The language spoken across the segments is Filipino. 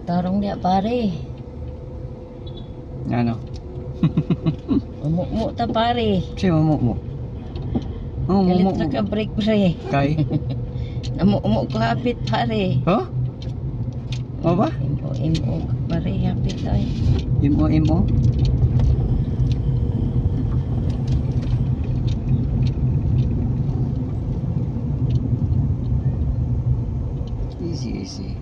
Tarong dia pare. Ano? Umuk-muk ta pare. Siya mo. Oh, Galit mo. na ka break pre. Kay? Namuk-umuk ko hapit pare. Oh? O ba? Imo pare hapit ay. Imo. Easy.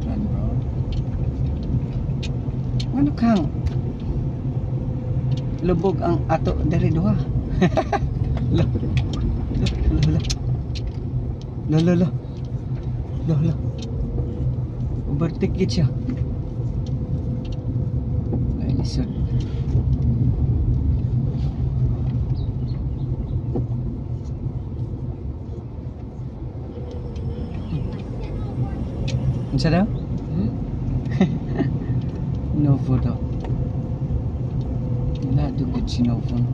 Run, bro. Ano kang lubog ang ato dari duha. Lo. Overtake gid siya. Ay, lisod. Unsa daw? No photo. Wala dugod si no phone.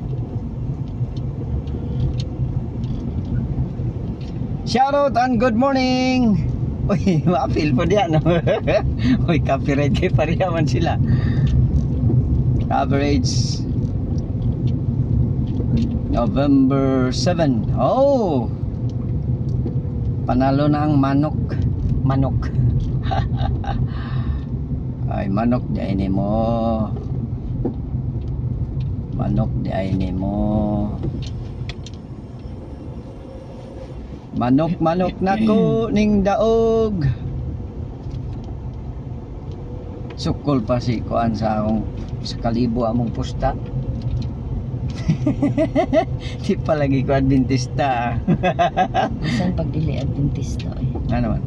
Shoutout and good morning. Uy, ma-feel po diyan. Uy, copyright kay pariyaman sila. Coverage November 7. Oh! Panalo na ang manok. Ay, manok di ay mo. Manok nako ning daog. Sukol pa si kuan sa akong sa kalibo among pusta. Di pa lagi ko adventista. Bisan pag dili adventista eh. Ano man?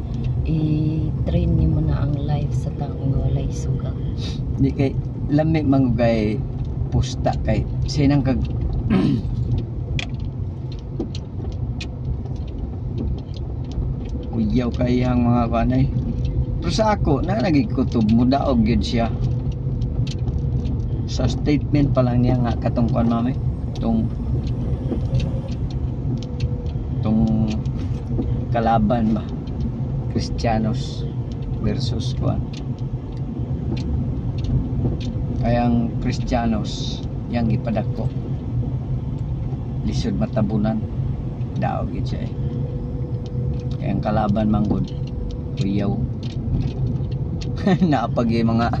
I-train ni mo na ang life sa taong walay sugal. Di kay lami mangugay pusta kay sinang kag kuyaw kay ang mga kanay. Pero sa ako na nagikutob mo daog yun siya. Sa statement pa lang niya nga katungkuan mami. Tong kalaban ba? Kristiyanos versus kuan. Kayang Kristiyanos yang ipadako. Lisod matabunan. Daog yun siya eh. Kayang kalaban manggod. Kuyaw. Naapag yung mga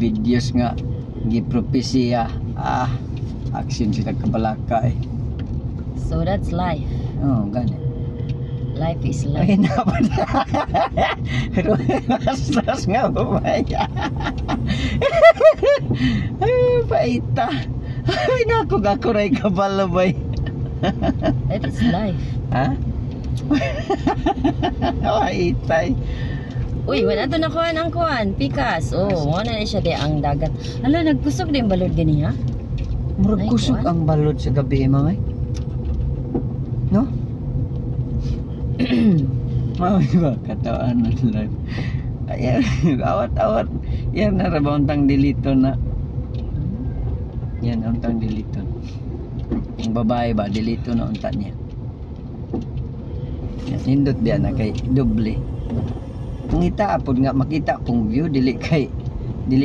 videos nga gipropesya. Action sila kabalaka eh. So that's life. Oh, ganun. Life is Ay, life. naman. Pero mas nga bumaya. Ay, paita. Ay, naku, gakuray kabalabay. That is life. Ha? Paitay. Uy, wala to na kuan ang kuan. Pikas. Oh, wala na siya di ang dagat. Hala, nagkusog din balod gani ha? Murag Ay, kusog kuwan. ang balod sa gabi, mamay. No? Mamay ba? Katawan na lang. Ayan, awat-awat. Yan, narabauntang dilito na. Yan, untang dilito. Yung babae ba, dilito na unta niya. Yan, hindot diyan na kay doble. Kung itaapod nga makita kung view, dili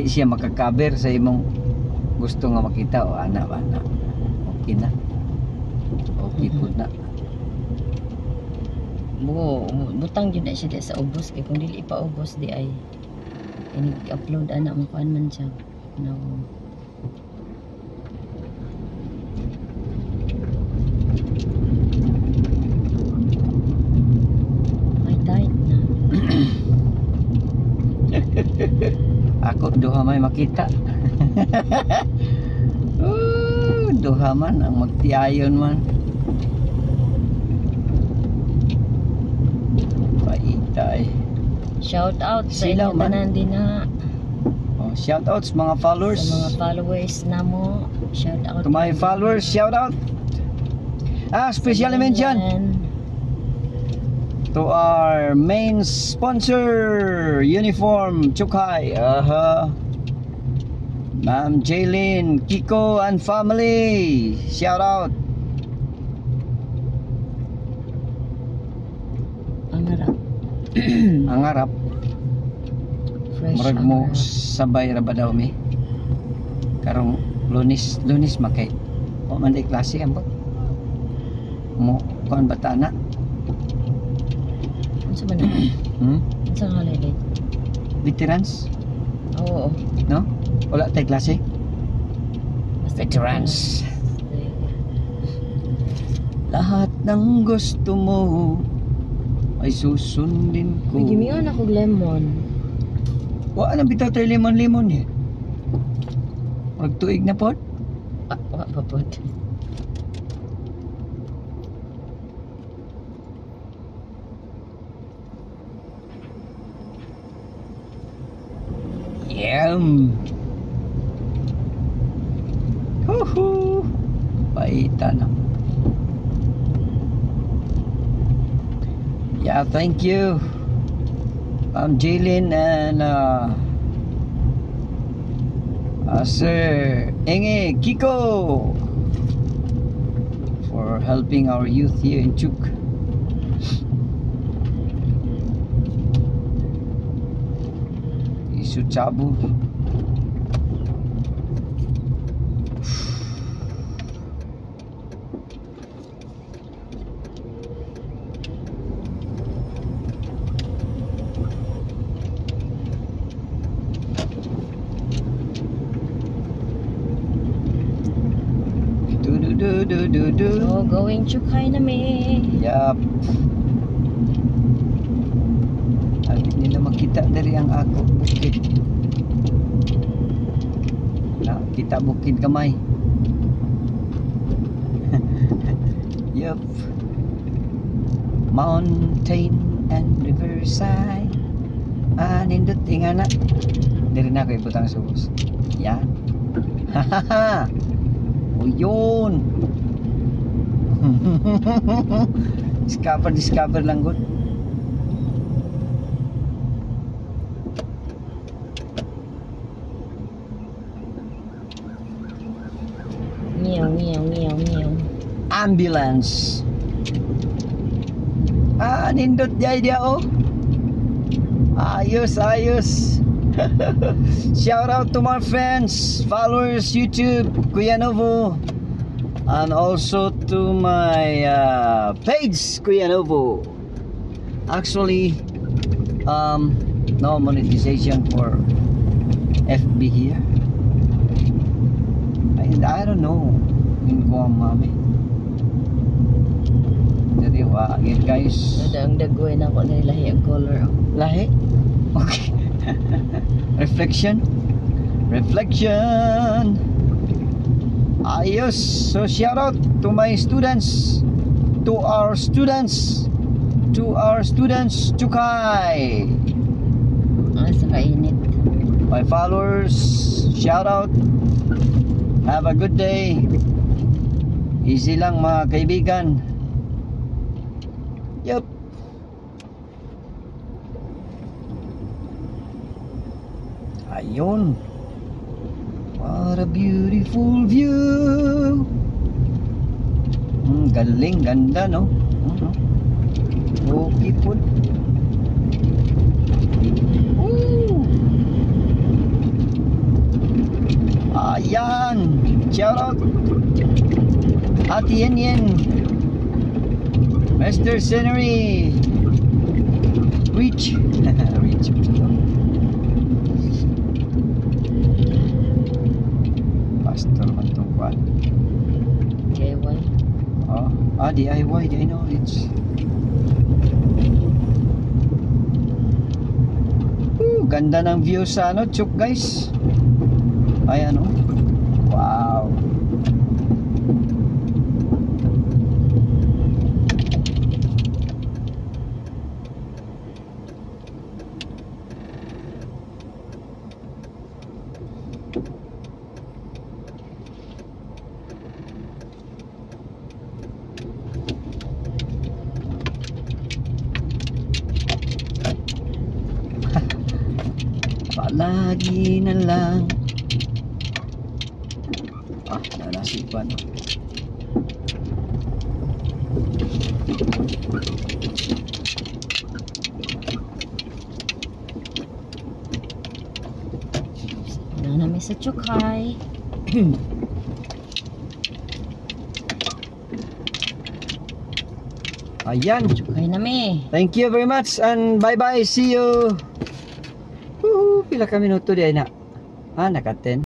siya makakaber sa imong gusto nga makita o ana. Okay na. Okay po na. Butang yun na siya di sa ubos. Kaya kung dili pa ubos di ay inig-upload anak mo kuan man siya. No. Ay, tight na. Ako duha may makita. Duha man ang magtiayon man. Paitay. Shout out sa Sila inyong man. tanan din na. Oh, shout out sa mga followers. Sa mga followers na mo. Shout out. To my followers, shout out. Special mention to our main sponsor, Uniform Chukai. Ma'am Jaylin, Kiko and family. Shout out. Ang harap. Ang harap. Rush Murag mo hour. sabay ra ba daw mi? Karong Lunes makay. O man di klase ambot. Mo kuan bata na. Unsa man na? Hmm? Unsa nga holiday? Veterans, Oo. no? Wala tay klase. Basta Veterans. Lahat ng gusto mo ay susundin ko. Bigyan ako lemon. Wa na bitaw tay lemon-lemon eh. Magtuig na pod. Wa pa pod. Yum. Huhu. Paita na. Yeah, thank you. I'm Jalen and Sir Enge Kiko for helping our youth here in Chuk. Isu Chabu. Do. So, going Chukay na me. Yup. Hindi nila makita dari ang ako bukid. Na kita bukid kamay. Yup. Mountain and riverside. Nindot ingana. Dari na ako ibutang subos. Yan. Hahaha. O yun. Discover lang good. Meow. Ambulance. Nindot jay dia oh. Ayos. Shout out to my friends, followers, YouTube, Kuya Novo, and also to my page, Kuya Novo. Actually, no monetization for FB here. I don't know in Guam, mami. Jadi again guys. Ang dagoy na ko nilahi ang color. Lahi? Okay. Reflection. Ayos. So shout out to my students, to our students Chukay, Sa kainit. my followers. Shout out. Have a good day. Easy lang mga kaibigan. Yup. Ayun. What a beautiful view. Galing, ganda no. Okay po. Ayan. Shout out. Ate Yen. Mr. Scenery. Reach. Pastor man tong kwan. DIY. DIY. I know it's. Ganda ng view sa Chuk guys. Ay wow. Palagi na lang. Nasipan. Yan namin sa Chukay. Ayan. Chukay namin. Thank you very much and bye-bye. See you. Pila ka minuto di ay na. Naka 10.